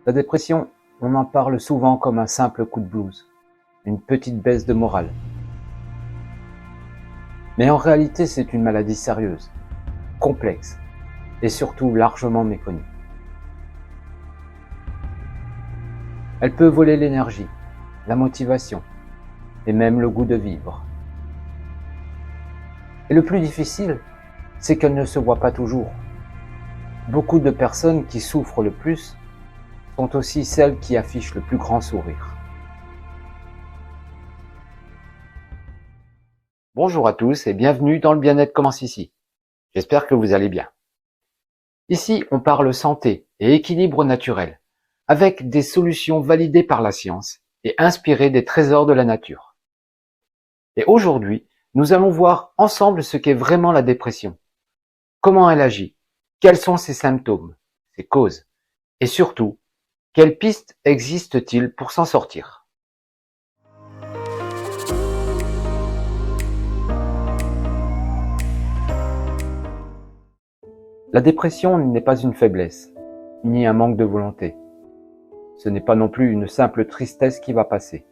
La dépression, on en parle souvent comme un simple coup de blues, une petite baisse de morale. Mais en réalité, c'est une maladie sérieuse, complexe et surtout largement méconnue. Elle peut voler l'énergie, la motivation et même le goût de vivre. Et le plus difficile, c'est qu'elle ne se voit pas toujours. Beaucoup de personnes qui souffrent le plus sont aussi celles qui affichent le plus grand sourire. Bonjour à tous et bienvenue dans le bien-être commence ici. J'espère que vous allez bien. Ici, on parle santé et équilibre naturel, avec des solutions validées par la science et inspirées des trésors de la nature. Et aujourd'hui, nous allons voir ensemble ce qu'est vraiment la dépression, comment elle agit, quels sont ses symptômes, ses causes, et surtout, quelles pistes existent-ils pour s'en sortir? La dépression n'est pas une faiblesse, ni un manque de volonté. Ce n'est pas non plus une simple tristesse qui va passer.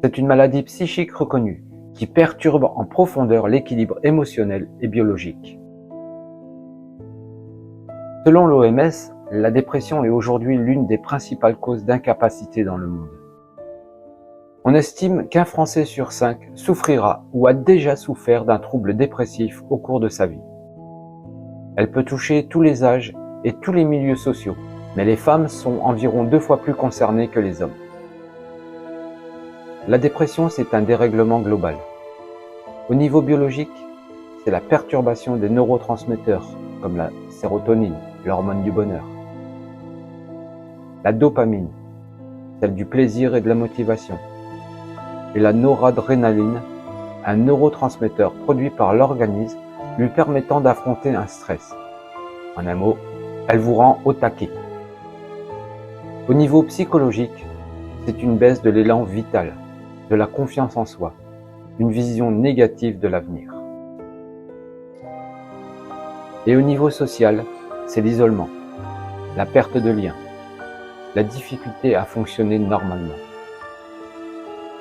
C'est une maladie psychique reconnue qui perturbe en profondeur l'équilibre émotionnel et biologique. Selon l'OMS, la dépression est aujourd'hui l'une des principales causes d'incapacité dans le monde. On estime qu'un Français sur 5 souffrira ou a déjà souffert d'un trouble dépressif au cours de sa vie. Elle peut toucher tous les âges et tous les milieux sociaux, mais les femmes sont environ 2 fois plus concernées que les hommes. La dépression, c'est un dérèglement global. Au niveau biologique, c'est la perturbation des neurotransmetteurs, comme la sérotonine, l'hormone du bonheur. La dopamine, celle du plaisir et de la motivation. Et la noradrénaline, un neurotransmetteur produit par l'organisme lui permettant d'affronter un stress. En un mot, elle vous rend au taquet. Au niveau psychologique, c'est une baisse de l'élan vital, de la confiance en soi, une vision négative de l'avenir. Et au niveau social, c'est l'isolement, la perte de liens, la difficulté à fonctionner normalement.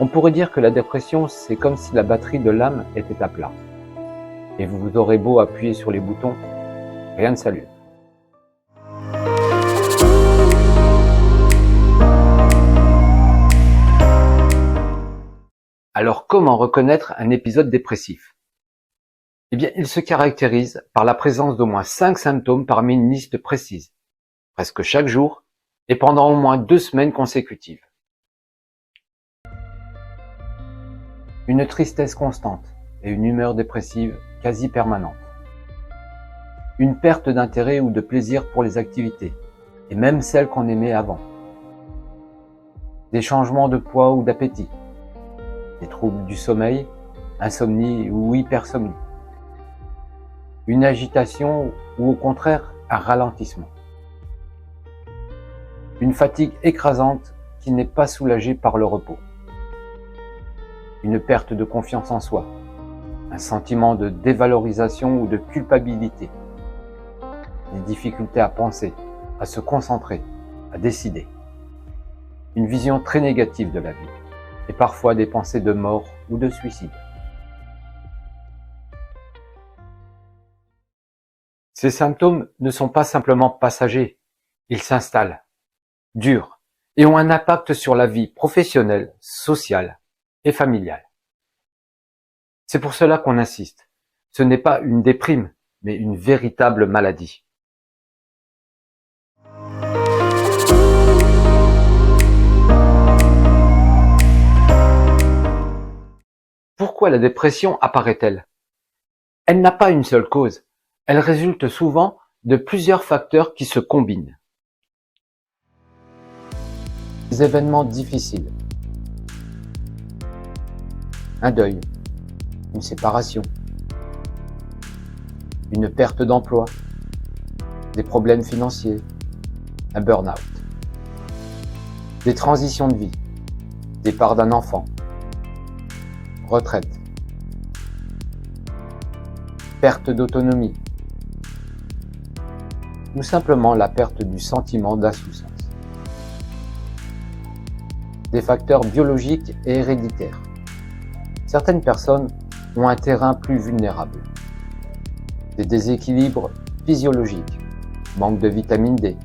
On pourrait dire que la dépression, c'est comme si la batterie de l'âme était à plat. Et vous aurez beau appuyer sur les boutons, rien ne s'allume. Alors comment reconnaître un épisode dépressif? Eh bien, il se caractérise par la présence d'au moins 5 symptômes parmi une liste précise, presque chaque jour, et pendant au moins 2 semaines consécutives. Une tristesse constante et une humeur dépressive quasi permanente. Une perte d'intérêt ou de plaisir pour les activités, et même celles qu'on aimait avant. Des changements de poids ou d'appétit. Des troubles du sommeil, insomnie ou hypersomnie. Une agitation ou au contraire un ralentissement. Une fatigue écrasante qui n'est pas soulagée par le repos. Une perte de confiance en soi. Un sentiment de dévalorisation ou de culpabilité. Des difficultés à penser, à se concentrer, à décider. Une vision très négative de la vie. Et parfois des pensées de mort ou de suicide. Ces symptômes ne sont pas simplement passagers, ils s'installent, durent et ont un impact sur la vie professionnelle, sociale et familiale. C'est pour cela qu'on insiste, ce n'est pas une déprime, mais une véritable maladie. Pourquoi la dépression apparaît-elle? Elle n'a pas une seule cause. Elle résulte souvent de plusieurs facteurs qui se combinent. Des événements difficiles. Un deuil. Une séparation. Une perte d'emploi. Des problèmes financiers. Un burn-out. Des transitions de vie. Départ d'un enfant. Retraite. Perte d'autonomie. ou simplement la perte du sentiment d'insouciance. Des facteurs biologiques et héréditaires. Certaines personnes ont un terrain plus vulnérable. Des déséquilibres physiologiques, manque de vitamine D,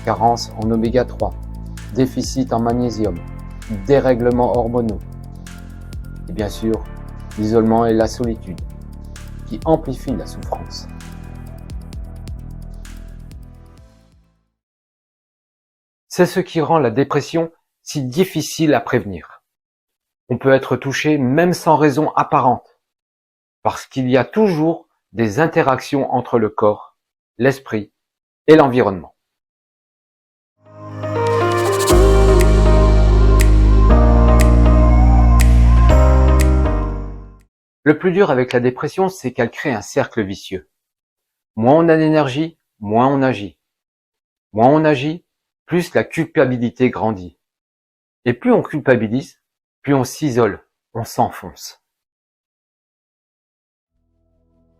carence en oméga 3, déficit en magnésium, dérèglements hormonaux, et bien sûr, l'isolement et la solitude, qui amplifient la souffrance. C'est ce qui rend la dépression si difficile à prévenir. On peut être touché même sans raison apparente, parce qu'il y a toujours des interactions entre le corps, l'esprit et l'environnement. Le plus dur avec la dépression, c'est qu'elle crée un cercle vicieux. Moins on a d'énergie, moins on agit. Moins on agit, plus la culpabilité grandit. Et plus on culpabilise, plus on s'isole, on s'enfonce.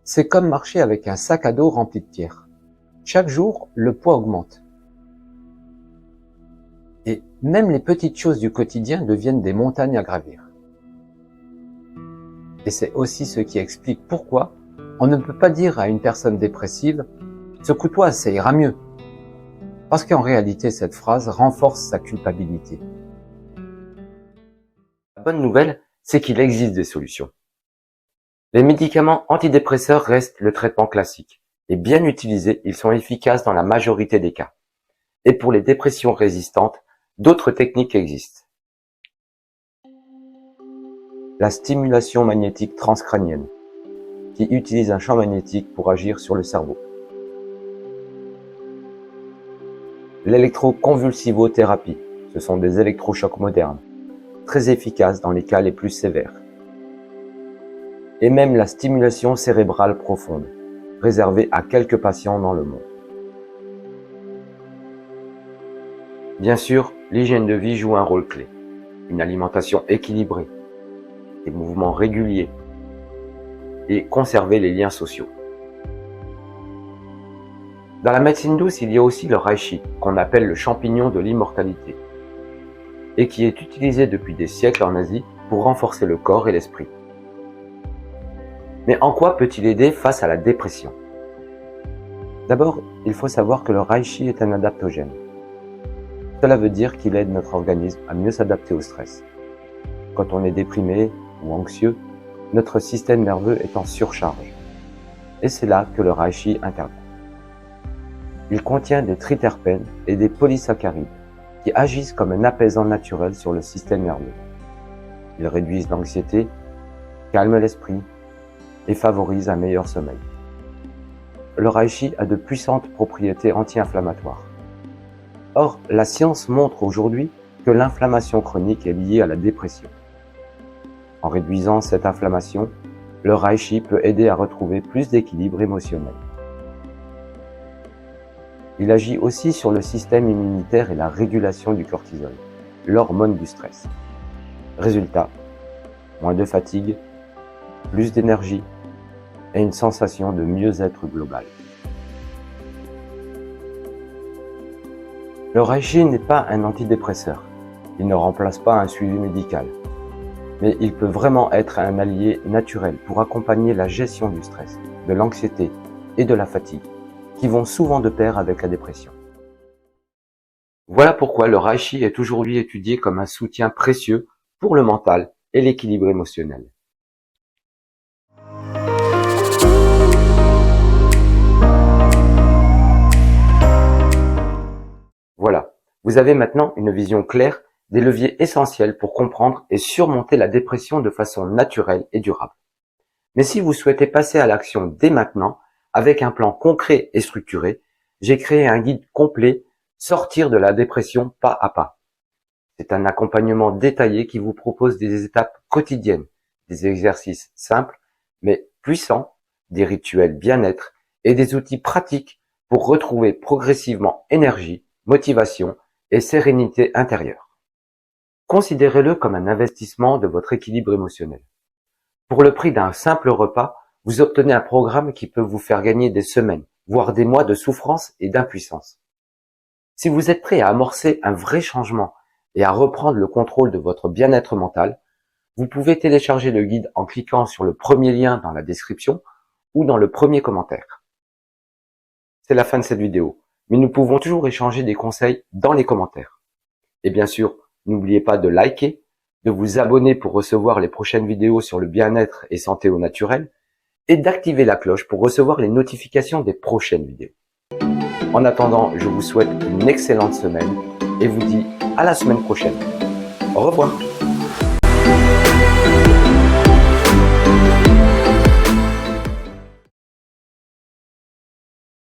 C'est comme marcher avec un sac à dos rempli de pierres. Chaque jour, le poids augmente. Et même les petites choses du quotidien deviennent des montagnes à gravir. Et c'est aussi ce qui explique pourquoi on ne peut pas dire à une personne dépressive « secoue-toi, ça ira mieux ». Parce qu'en réalité, cette phrase renforce sa culpabilité. La bonne nouvelle, c'est qu'il existe des solutions. Les médicaments antidépresseurs restent le traitement classique, et bien utilisés, ils sont efficaces dans la majorité des cas. Et pour les dépressions résistantes, d'autres techniques existent. La stimulation magnétique transcrânienne, qui utilise un champ magnétique pour agir sur le cerveau. L'électroconvulsivothérapie, ce sont des électrochocs modernes, très efficaces dans les cas les plus sévères. Et même la stimulation cérébrale profonde, réservée à quelques patients dans le monde. Bien sûr, l'hygiène de vie joue un rôle clé. Une alimentation équilibrée, des mouvements réguliers et conserver les liens sociaux. Dans la médecine douce, il y a aussi le reishi, qu'on appelle le champignon de l'immortalité, et qui est utilisé depuis des siècles en Asie pour renforcer le corps et l'esprit. Mais en quoi peut-il aider face à la dépression? D'abord, il faut savoir que le reishi est un adaptogène. Cela veut dire qu'il aide notre organisme à mieux s'adapter au stress. Quand on est déprimé ou anxieux, notre système nerveux est en surcharge. Et c'est là que le reishi intervient. Il contient des triterpènes et des polysaccharides qui agissent comme un apaisant naturel sur le système nerveux. Ils réduisent l'anxiété, calment l'esprit et favorisent un meilleur sommeil. Le reishi a de puissantes propriétés anti-inflammatoires. Or, la science montre aujourd'hui que l'inflammation chronique est liée à la dépression. En réduisant cette inflammation, le reishi peut aider à retrouver plus d'équilibre émotionnel. Il agit aussi sur le système immunitaire et la régulation du cortisol, l'hormone du stress. Résultat, moins de fatigue, plus d'énergie et une sensation de mieux-être global. Le reishi n'est pas un antidépresseur. Il ne remplace pas un suivi médical. Mais il peut vraiment être un allié naturel pour accompagner la gestion du stress, de l'anxiété et de la fatigue, qui vont souvent de pair avec la dépression. Voilà pourquoi le reishi est aujourd'hui étudié comme un soutien précieux pour le mental et l'équilibre émotionnel. Voilà, vous avez maintenant une vision claire des leviers essentiels pour comprendre et surmonter la dépression de façon naturelle et durable. Mais si vous souhaitez passer à l'action dès maintenant, avec un plan concret et structuré, j'ai créé un guide complet « Sortir de la dépression pas à pas ». C'est un accompagnement détaillé qui vous propose des étapes quotidiennes, des exercices simples mais puissants, des rituels bien-être et des outils pratiques pour retrouver progressivement énergie, motivation et sérénité intérieure. Considérez-le comme un investissement de votre équilibre émotionnel. Pour le prix d'un simple repas, vous obtenez un programme qui peut vous faire gagner des semaines, voire des mois de souffrance et d'impuissance. Si vous êtes prêt à amorcer un vrai changement et à reprendre le contrôle de votre bien-être mental, vous pouvez télécharger le guide en cliquant sur le premier lien dans la description ou dans le premier commentaire. C'est la fin de cette vidéo, mais nous pouvons toujours échanger des conseils dans les commentaires. Et bien sûr, n'oubliez pas de liker, de vous abonner pour recevoir les prochaines vidéos sur le bien-être et santé au naturel, et d'activer la cloche pour recevoir les notifications des prochaines vidéos. En attendant, je vous souhaite une excellente semaine et vous dis à la semaine prochaine. Au revoir.